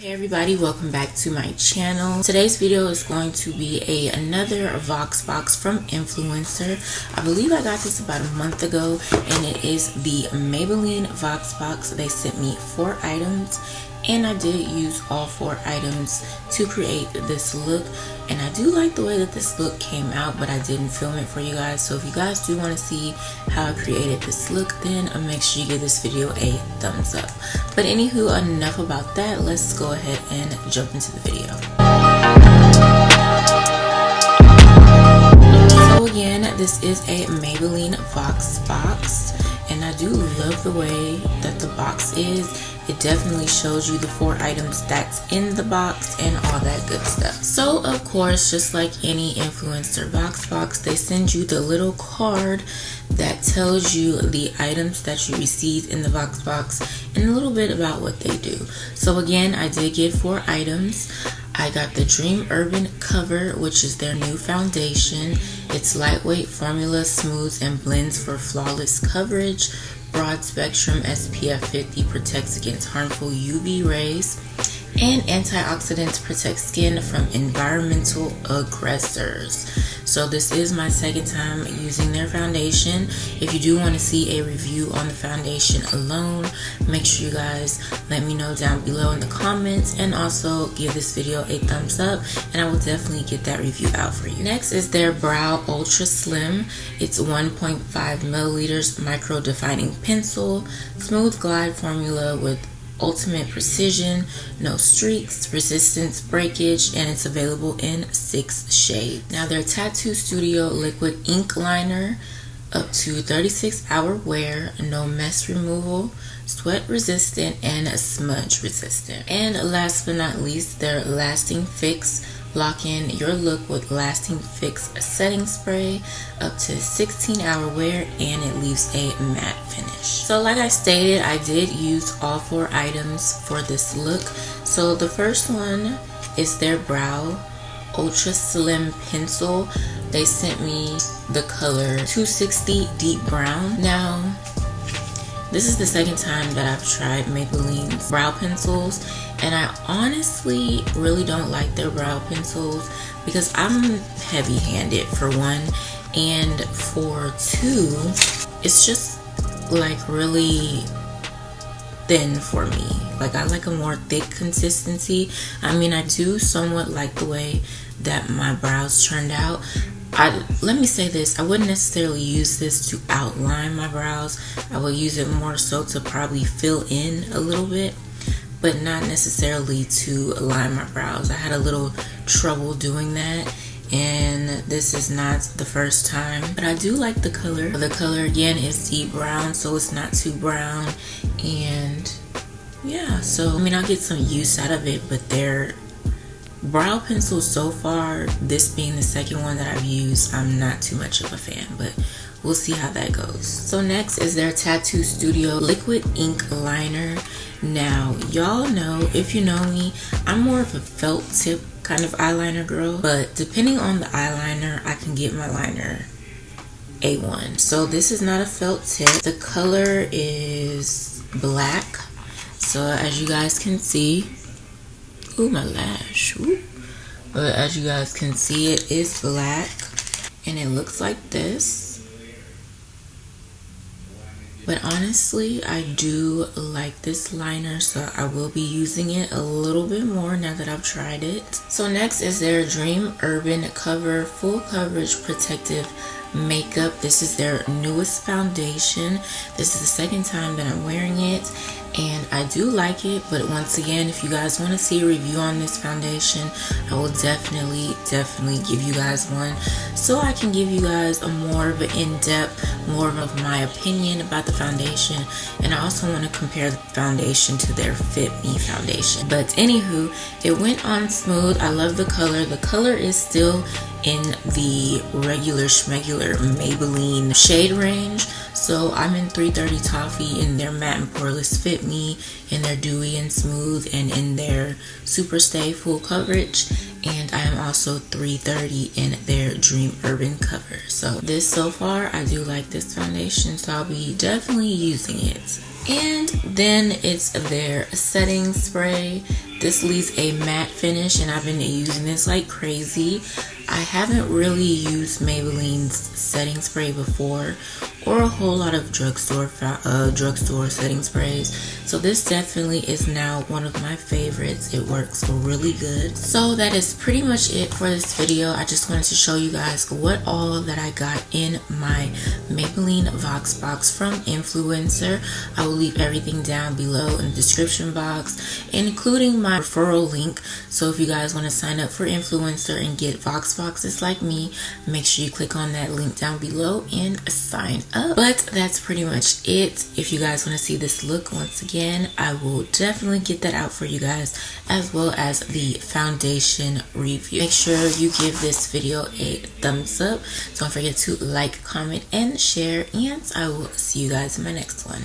Hey everybody, welcome back to my channel. Today's video is going to be another VoxBox from Influencer. I believe I got this about a month ago, and it is the Maybelline VoxBox. They sent me 4 items, and I did use all 4 items to create this look. And I do like the way that this look came out, but I didn't film it for you guys. So if you guys do want to see how I created this look, then make sure you give this video a thumbs up. But anywho, enough about that. Let's go ahead and jump into the video. So again, this is a Maybelline VoxBox, and I do love the way that the box is. It definitely shows you the 4 items that's in the box and all that good stuff. So of course, just like any influencer VoxBox, they send you the little card that tells you the items that you received in the VoxBox and a little bit about what they do. So again, I did get 4 items. I got the Dream Urban Cover, which is their new foundation. It's lightweight formula, smooths and blends for flawless coverage. Broad spectrum SPF 50 protects against harmful UV rays, and antioxidants protect skin from environmental aggressors. So this is my second time using their foundation. If you do want to see a review on the foundation alone, make sure you guys let me know down below in the comments, and also give this video a thumbs up, and I will definitely get that review out for you. Next is their Brow Ultra Slim. It's 1.5 milliliters micro defining pencil, smooth glide formula with ultimate precision, no streaks, resistance, breakage, and it's available in 6 shades. Now their Tattoo Studio liquid ink liner, up to 36-hour wear, no mess removal, sweat resistant, and smudge resistant. And last but not least, their Lasting Fix. Lock in your look with Lasting Fix setting spray, up to 16-hour wear, and it leaves a matte finish. So like I stated, I did use all 4 items for this look. So the first one is their Brow Ultra Slim Pencil. They sent me the color 260 Deep Brown. Now, this is the second time that I've tried Maybelline's brow pencils, and I honestly really don't like their brow pencils because I'm heavy-handed for one, and for 2, it's just like really thin for me. Like, I like a more thick consistency. I mean, I do somewhat like the way that my brows turned out. Let me say this, I wouldn't necessarily use this to outline my brows. I would use it more so to probably fill in a little bit, but not necessarily to line my brows. I had a little trouble doing that, and this is not the first time. But I do like the color. The color again is deep brown, so it's not too brown, and yeah, so I mean, I'll get some use out of it. But their brow pencils so far, this being the second one that I've used, I'm not too much of a fan, but we'll see how that goes. So next is their Tattoo Studio liquid ink liner. Now, y'all know, if you know me, I'm more of a felt tip kind of eyeliner girl, but depending on the eyeliner, I can get my liner A1. So this is not a felt tip. The color is black. So as you guys can see, ooh, my lash. Ooh. But as you guys can see, it is black, and it looks like this. But honestly, I do like this liner, so I will be using it a little bit more now that I've tried it. So next is their Dream Urban Cover Full Coverage Protective Makeup. This is their newest foundation. This is the second time that I'm wearing it, and I do like it. But once again, if you guys want to see a review on this foundation, I will definitely give you guys one, so I can give you guys a more of an in-depth, more of my opinion about the foundation. And I also want to compare the foundation to their Fit Me foundation. But anywho, it went on smooth. I love the color. The color is still in the regular schmegular Maybelline shade range. So I'm in 330 Toffee, in their Matte and Poreless Fit Me, in their Dewy and Smooth, and in their Super Stay Full Coverage. And I am also 330 in their Dream Urban Cover. So this so far, I do like this foundation, so I'll be definitely using it. And then it's their setting spray. This leaves a matte finish, and I've been using this like crazy. I haven't really used Maybelline's setting spray before, or a whole lot of drugstore setting sprays. So this definitely is now one of my favorites. It works really good. So that is pretty much it for this video. I just wanted to show you guys what all that I got in my Maybelline VoxBox from Influenster. I will leave everything down below in the description box, including my referral link. So if you guys want to sign up for Influencer and get VoxBoxes like me, make sure you click on that link down below and sign up. But that's pretty much it. If you guys want to see this look once again, I will definitely get that out for you guys, as well as the foundation review. Make sure you give this video a thumbs up. Don't forget to like, comment, and share, and I will see you guys in my next one.